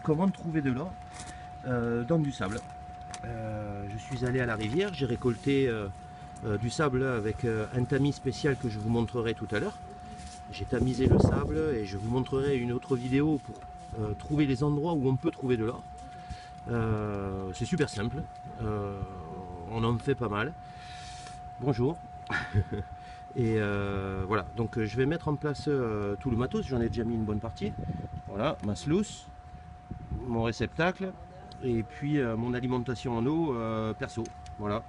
comment trouver de l'or dans du sable. Je suis allé à la rivière, j'ai récolté du sable avec un tamis spécial que je vous montrerai tout à l'heure. J'ai tamisé le sable et je vous montrerai une autre vidéo pour trouver les endroits où on peut trouver de l'or. C'est super simple, on en fait pas mal. Bonjour. Et voilà, donc je vais mettre en place tout le matos, j'en ai déjà mis une bonne partie. Voilà, ma sluice, mon réceptacle et puis mon alimentation en eau perso. Voilà,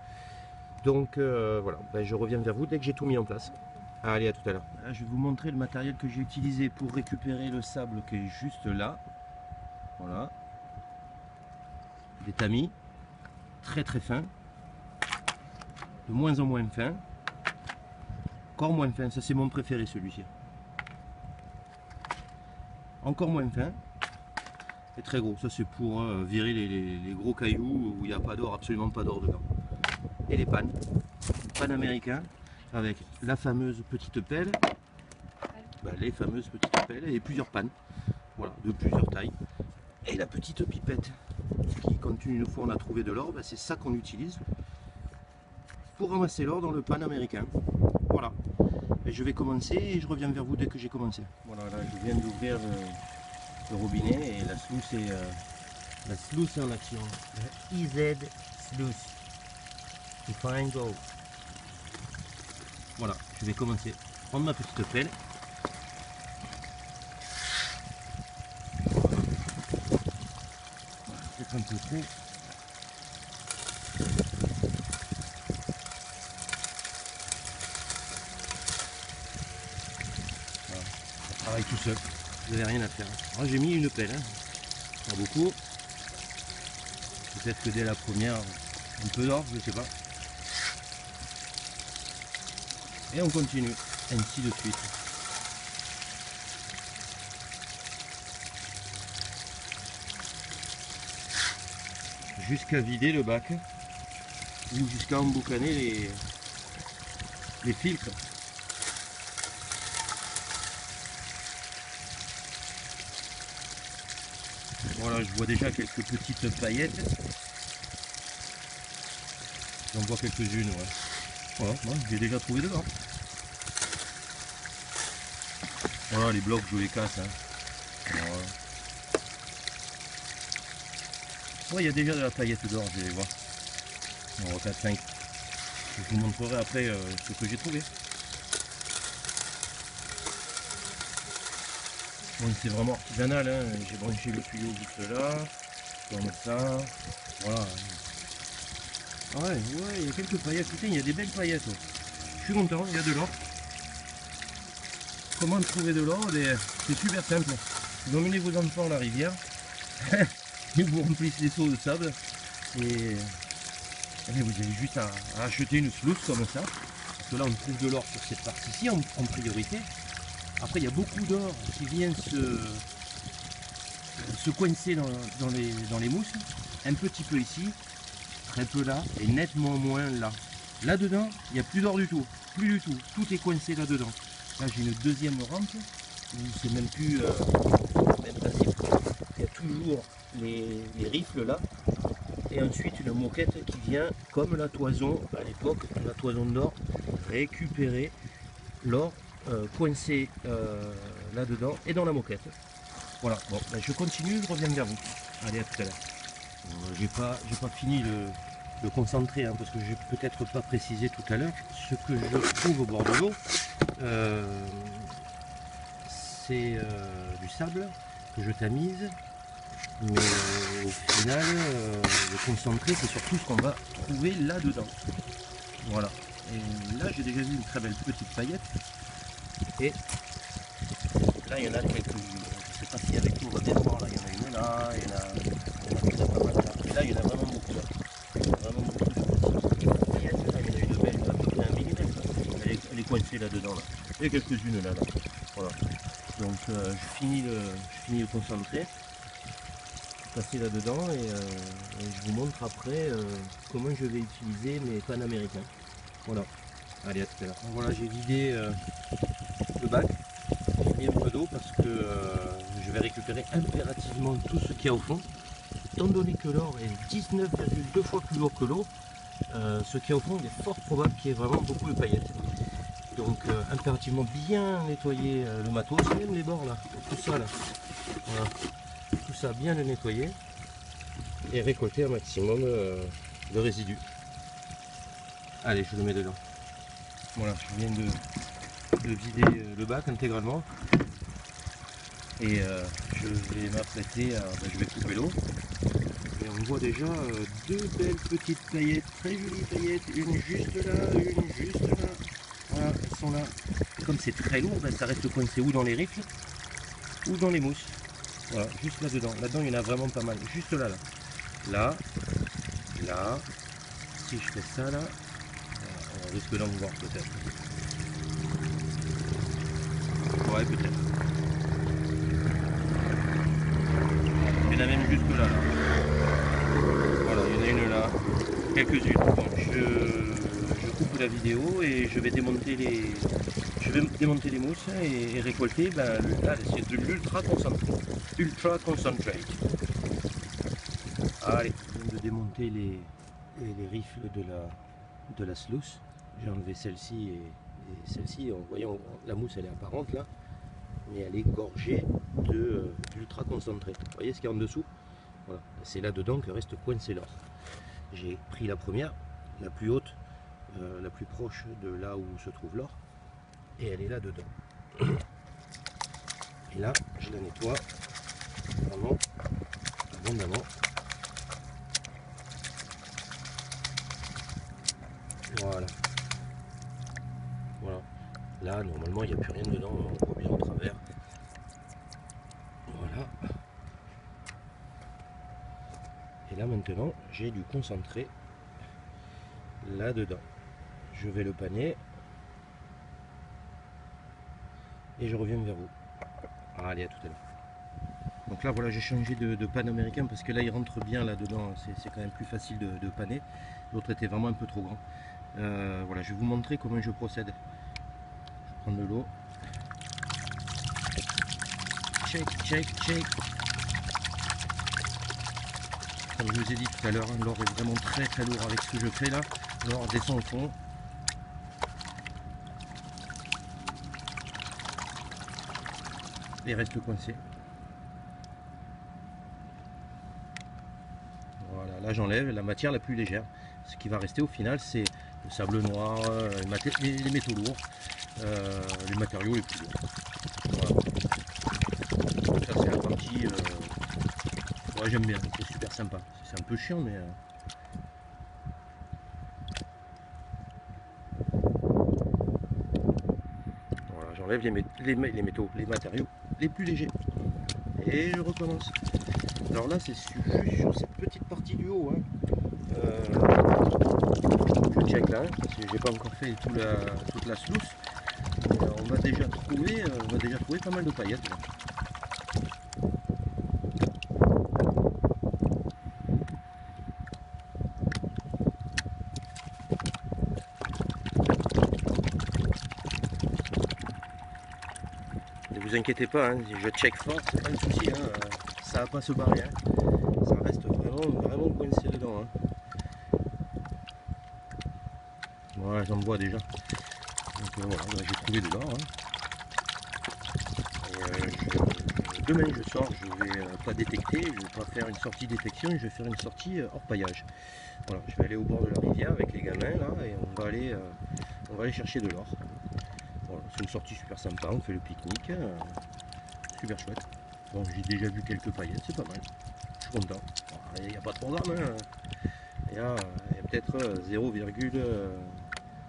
donc voilà, ben, je reviens vers vous dès que j'ai tout mis en place. Allez, à tout à l'heure. Je vais vous montrer le matériel que j'ai utilisé pour récupérer le sable qui est juste là. Voilà, des tamis très très fins, de moins en moins fins, encore moins fin, ça c'est mon préféré celui-ci. Encore moins fin et très gros, ça c'est pour virer les gros cailloux où il n'y a pas d'or, absolument pas d'or dedans. Et les pannes, pannes américains avec la fameuse petite pelle, ben, les fameuses petites pelles et plusieurs pannes, voilà, de plusieurs tailles. Et la petite pipette qui, quand une fois on a trouvé de l'or, ben, c'est ça qu'on utilise pour ramasser l'or dans le pan américain. Voilà. Et je vais commencer et je reviens vers vous dès que j'ai commencé. Voilà, là je viens d'ouvrir le robinet et la sluice est en action. La EZ sluice. To find gold. Voilà, je vais commencer. Prendre ma petite pelle. Voilà, peut-être un peu trop. Travaille tout seul, vous n'avez rien à faire. Alors j'ai mis une pelle, hein. Pas beaucoup. Peut-être que dès la première, un peu d'or, je sais pas. Et on continue, ainsi de suite. Jusqu'à vider le bac, ou jusqu'à emboucaner les filtres. Voilà, je vois déjà quelques petites paillettes. J'en vois quelques-unes, ouais. Voilà, moi, j'ai déjà trouvé dedans. Voilà, les blocs, je les casse. Hein. Voilà. Ouais, il y a déjà de la paillette d'or, je vais les voir. On 4-5. Je vous montrerai après ce que j'ai trouvé. Bon, c'est vraiment artisanal, hein. J'ai branché le tuyau juste là, comme ça, voilà. Ah ouais, il y a quelques paillettes, putain, il y a des belles paillettes. Je suis content, il y a de l'or. Comment trouver de l'or? C'est super simple. Vous emmenez vos enfants à la rivière, ils vous remplissent les seaux de sable, et vous avez juste à acheter une sluice comme ça, parce que là on trouve de l'or sur cette partie-ci en priorité. Après, il y a beaucoup d'or qui vient se coincer dans les mousses. Un petit peu ici, très peu là, et nettement moins là. Là-dedans, il n'y a plus d'or du tout. Plus du tout. Tout est coincé là-dedans. Là, j'ai une deuxième rampe, où c'est même plus le même principe. Il y a toujours les rifles là. Et ensuite, une moquette qui vient, comme la toison, à l'époque, la toison d'or, récupérer l'or coincé là-dedans et dans la moquette. Voilà, bon, ben je continue, je reviens vers vous. Allez, à tout à l'heure. J'ai pas fini le concentré, hein, parce que j'ai peut-être pas précisé tout à l'heure. Ce que je trouve au bord de l'eau, c'est du sable que je tamise, mais au final, le concentré, c'est surtout ce qu'on va trouver là-dedans. Voilà. Et là, j'ai déjà vu une très belle petite paillette. Et là, il y en a quelques-unes. Je ne sais pas si avec nous on va bien voir. Là, il y en a une là, il y en a pas mal là. Et là, il y en a vraiment beaucoup. Là. Il y en a vraiment beaucoup de petites paillettes. Là, il y en a une belle, à peu près 1 millimètre. Elle est coincée là-dedans. Là. Il y a quelques-unes là. Voilà. Donc, je finis le concentré. Passer là-dedans et je vous montre après comment je vais utiliser mes pannes américains. Voilà. Allez, à tout à l'heure. Voilà, j'ai vidé le bac. J'ai mis un peu d'eau parce que je vais récupérer impérativement tout ce qu'il y a au fond. Étant donné que l'or est 19,2 fois plus lourd que l'eau, ce qu'il y a au fond, il est fort probable qu'il y ait vraiment beaucoup de paillettes. Donc impérativement bien nettoyer le matos, même les bords là, tout ça là. Voilà. Tout ça bien le nettoyer et récolter un maximum de résidus. Allez, je le mets dedans. Voilà, je viens de vider le bac intégralement. Et je vais m'apprêter à... je vais couper l'eau. Et on voit déjà deux belles petites paillettes, très jolies paillettes, une juste là, une juste là. Voilà, elles sont là. Et comme c'est très lourd, ben, ça reste coincé ou dans les rifles ou dans les mousses. Voilà, juste là-dedans. Là-dedans, il y en a vraiment pas mal. Juste là, là. Là, là. Si je fais ça là, on risque d'en voir peut-être. Ouais, peut-être. Il y en a même jusque là, là. Voilà, il y en a une là. Quelques-unes. Bon, je coupe la vidéo et je vais démonter les mousses et récolter. Ben, là, c'est de l'ultra concentré. Ultra concentrate. Allez, je viens de démonter les rifles de la sluice. J'ai enlevé celle-ci et celle-ci. En voyant, la mousse elle est apparente là, mais elle est gorgée d'ultra concentré. Vous voyez ce qu'il y a en dessous? Voilà, c'est là-dedans que reste coincé l'or. J'ai pris la première, la plus haute, la plus proche de là où se trouve l'or, et elle est là-dedans. Et là, je la nettoie vraiment abondamment. Voilà. Voilà. Là, normalement, il n'y a plus rien dedans, on voit bien au travers. Voilà. Et là, maintenant, j'ai du concentré là-dedans. Je vais le paner. Et je reviens vers vous. Allez, à tout à l'heure. Donc là, voilà, j'ai changé de panne américain parce que là, il rentre bien là-dedans. C'est quand même plus facile de paner. L'autre était vraiment un peu trop grand. Voilà, je vais vous montrer comment je procède. Je prends de l'eau. Shake, shake, shake. Comme je vous ai dit tout à l'heure, l'or est vraiment très très lourd avec ce que je fais là. L'or descend au fond. Et reste coincé. Voilà, là j'enlève la matière la plus légère. Ce qui va rester au final, c'est le sable noir, les métaux lourds, les matériaux les plus lourds. Voilà. Ça c'est la partie, ouais, j'aime bien, c'est super sympa. C'est un peu chiant, mais voilà, j'enlève les métaux, les matériaux les plus légers. Et je recommence. Alors là, c'est juste sur cette petite partie du haut. Hein. Je check là, parce que j'ai pas encore fait toute la sluice. On va déjà trouver pas mal de paillettes. Là. Ne vous inquiétez pas, hein, je check fort, c'est pas un souci, hein, ça va pas se barrer. Hein. Ça reste vraiment coincé dedans. Hein. Voilà, j'en vois déjà. Donc voilà, j'ai trouvé de l'or. Hein. Demain je sors, je vais pas détecter, je vais pas faire une sortie détection, je vais faire une sortie hors paillage. Voilà, je vais aller au bord de la rivière avec les gamins là et on va aller chercher de l'or. Voilà, c'est une sortie super sympa, on fait le pique-nique, super chouette. Bon, j'ai déjà vu quelques paillettes, c'est pas mal. Je suis content. Il n'y a pas de programme, hein. Il y a peut-être 0,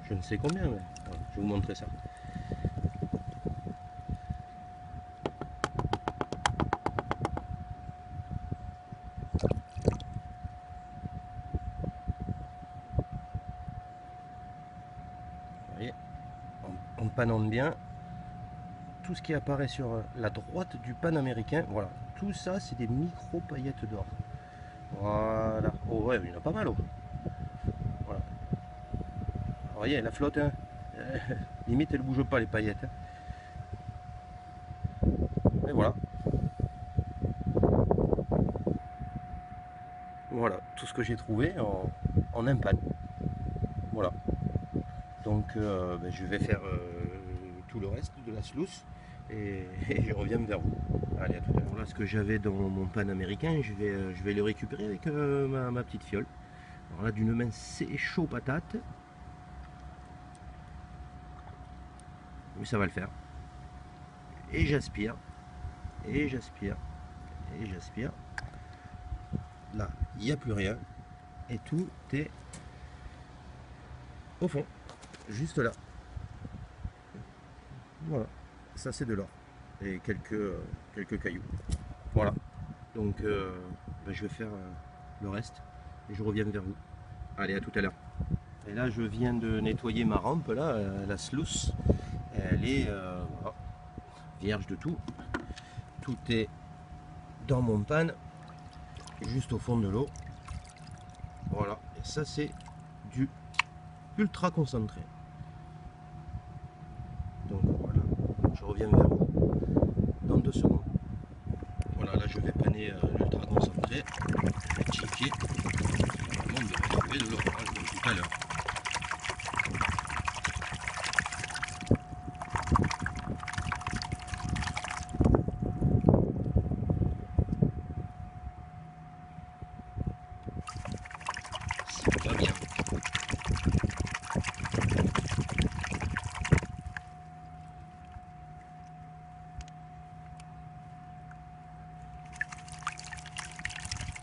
je ne sais combien, mais voilà, je vais vous montrer ça. Vous voyez, en panant bien, tout ce qui apparaît sur la droite du pan américain, voilà, tout ça c'est des micro paillettes d'or. Voilà, oh ouais, il y en a pas mal. Oh. Voilà. Vous voyez, elle flotte, hein. Limite elle bouge pas les paillettes. Hein. Et voilà. tout ce que j'ai trouvé en un pan. Voilà. Donc je vais faire tout le reste de la sluice et je reviens vers vous. Allez, à tout à l'heure. Voilà ce que j'avais dans mon pan américain, je vais le récupérer avec ma petite fiole. Alors là, d'une main, c'est chaud patate. Mais ça va le faire. Et j'aspire. Et j'aspire. Et j'aspire. Là, il n'y a plus rien. Et tout est au fond. Juste là. Voilà. Ça, c'est de l'or. Et quelques cailloux. Voilà. Donc, je vais faire le reste. Et je reviens vers vous. Allez, à tout à l'heure. Et là, je viens de nettoyer ma rampe, là, la sluice. Elle est voilà, vierge de tout. Tout est dans mon pan, juste au fond de l'eau. Voilà, et ça c'est du ultra concentré. Donc voilà, je reviens vers vous dans 2 secondes. Voilà, là je vais paner l'ultra concentré. Je vais checker. Vraiment, on devrait trouver de l'orage comme tout à l'heure. Ça va bien.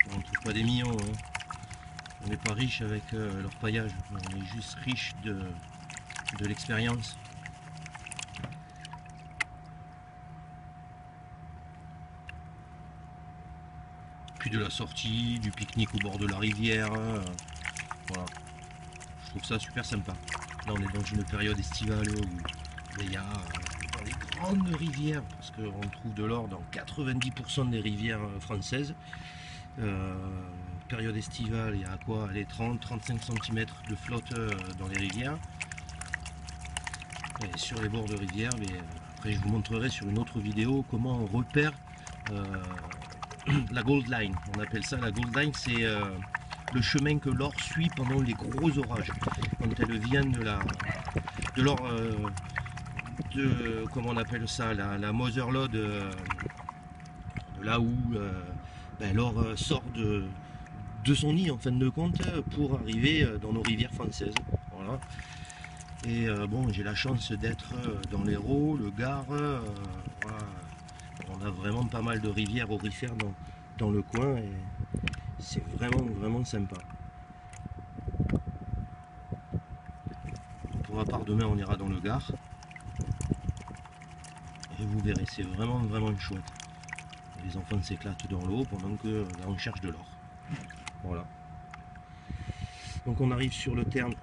On ne trouve pas des millions, hein. On n'est pas riche avec leur paillage, on est juste riche de l'expérience. Puis de la sortie, du pique-nique au bord de la rivière, voilà. Je trouve ça super sympa. Là on est dans une période estivale où il y a dans les grandes rivières, parce qu'on trouve de l'or dans 90% des rivières françaises. Période estivale, il y a quoi, les 30-35 cm de flotte dans les rivières. Et sur les bords de rivière, mais après je vous montrerai sur une autre vidéo comment on repère la gold line. On appelle ça la gold line, c'est le chemin que l'or suit pendant les gros orages. Quand elle vient de l'or, comment on appelle ça, la Motherlode, de là où l'or sort de son nid en fin de compte pour arriver dans nos rivières françaises. Voilà. Et bon, j'ai la chance d'être dans l'Hérault, le Gard. Voilà. On a vraiment pas mal de rivières aurifères dans le coin et c'est vraiment sympa. Pour ma part, demain on ira dans le Gard et vous verrez, c'est vraiment chouette. Les enfants s'éclatent dans l'eau pendant que là on cherche de l'or. Voilà. Donc on arrive sur le terme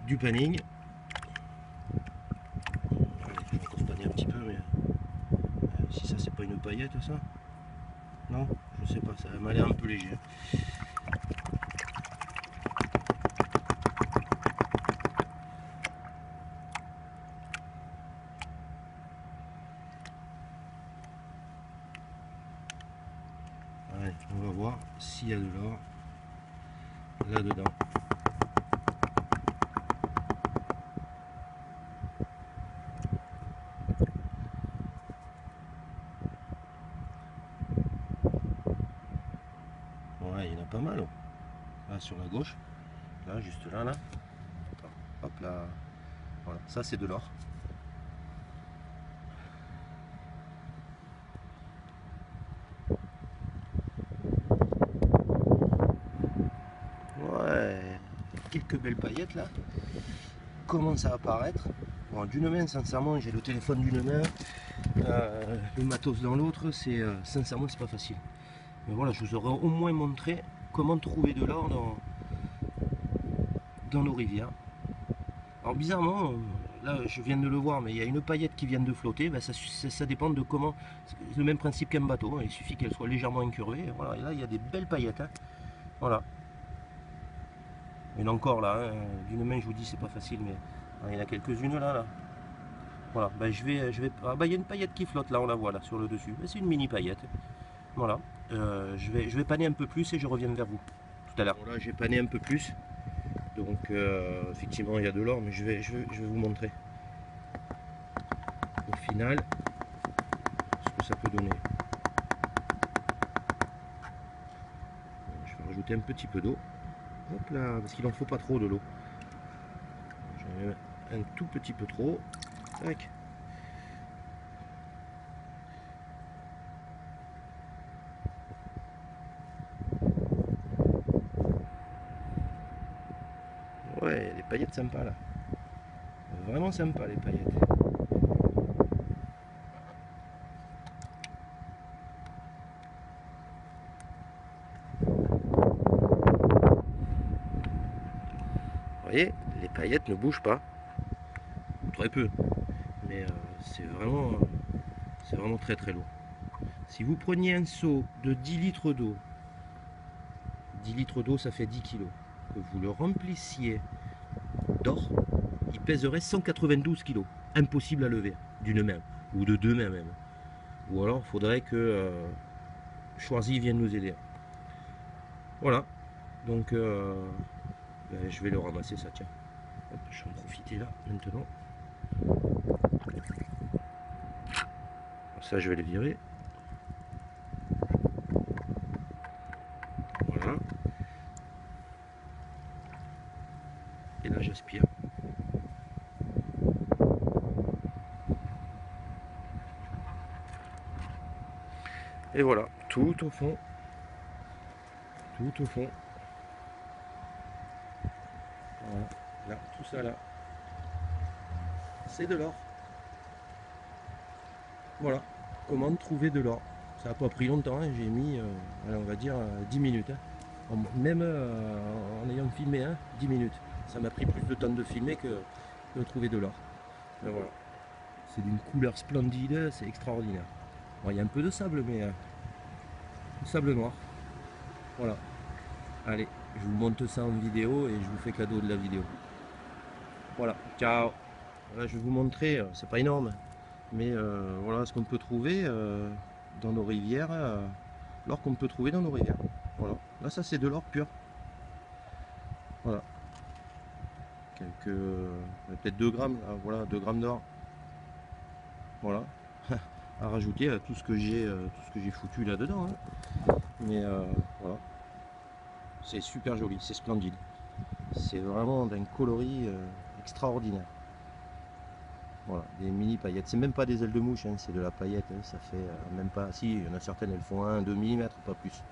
du panning. Je vais encore panner un petit peu, mais si ça c'est pas une paillette ça. Non, je sais pas, ça m'a l'air un peu léger. Allez, on va voir s'il y a de l'or là-dedans. Ouais, il y en a pas mal. Là sur la gauche, là, juste là, là. Hop là. Voilà, ça c'est de l'or. Ouais, quelques belles paillettes là. Commence à apparaître. Bon, d'une main, sincèrement, j'ai le téléphone d'une main, le matos dans l'autre, c'est sincèrement c'est pas facile. Mais voilà, je vous aurais au moins montré comment trouver de l'or dans nos rivières. Alors bizarrement, là je viens de le voir, mais il y a une paillette qui vient de flotter, ben, ça dépend de comment, c'est le même principe qu'un bateau, hein. Il suffit qu'elle soit légèrement incurvée, voilà, et là il y a des belles paillettes, hein. Voilà. Il y en a encore là, hein. D'une main je vous dis c'est pas facile, mais il y en a quelques-unes là. Voilà, ben, je vais... Ah, ben, il y a une paillette qui flotte là, on la voit là sur le dessus, ben, c'est une mini paillette, voilà. je vais paner un peu plus et je reviens vers vous tout à l'heure. Voilà, j'ai pané un peu plus. Donc effectivement il y a de l'or, mais je vais vous montrer au final ce que ça peut donner. Je vais rajouter un petit peu d'eau. Hop là, parce qu'il n'en faut pas trop de l'eau. J'en mets un tout petit peu trop. Tac. Ouais, les paillettes sympas là. Vraiment sympa les paillettes. Vous voyez, les paillettes ne bougent pas. Très peu. Mais c'est vraiment très très lourd. Si vous preniez un seau de 10 litres d'eau, 10 litres d'eau ça fait 10 kg, que vous le remplissiez d'or, il pèserait 192 kg. Impossible à lever d'une main, ou de deux mains même. Ou alors il faudrait que Schwarzy vienne nous aider. Voilà, donc ben, je vais le ramasser ça, tiens. Hop, je vais en profiter là maintenant. Ça je vais le virer. Voilà. Et là j'aspire. Et voilà, tout au fond. Tout au fond. Voilà, là, tout ça là. C'est de l'or. Voilà, comment trouver de l'or. Ça n'a pas pris longtemps, hein. J'ai mis, on va dire, 10 minutes. Hein. Même en ayant filmé 10 minutes. Ça m'a pris plus de temps de filmer que de trouver de l'or. Voilà. C'est d'une couleur splendide, c'est extraordinaire. Bon, il y a un peu de sable, mais sable noir. Voilà. Allez, je vous montre ça en vidéo et je vous fais cadeau de la vidéo. Voilà, ciao. Voilà, je vais vous montrer, c'est pas énorme, mais voilà ce qu'on peut trouver dans nos rivières, l'or qu'on peut trouver dans nos rivières. Voilà, là ça c'est de l'or pur. Voilà, quelques, peut-être 2 grammes, là, voilà, 2 grammes d'or. Voilà, à rajouter à tout ce que j'ai foutu là-dedans. Hein. Mais voilà, c'est super joli, c'est splendide. C'est vraiment d'un coloris extraordinaire. Voilà, des mini paillettes. C'est même pas des ailes de mouche, hein, c'est de la paillette. Hein, ça fait même pas. Si, il y en a certaines, elles font 1-2 mm, pas plus.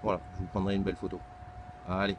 Voilà, je vous prendrai une belle photo. Allez.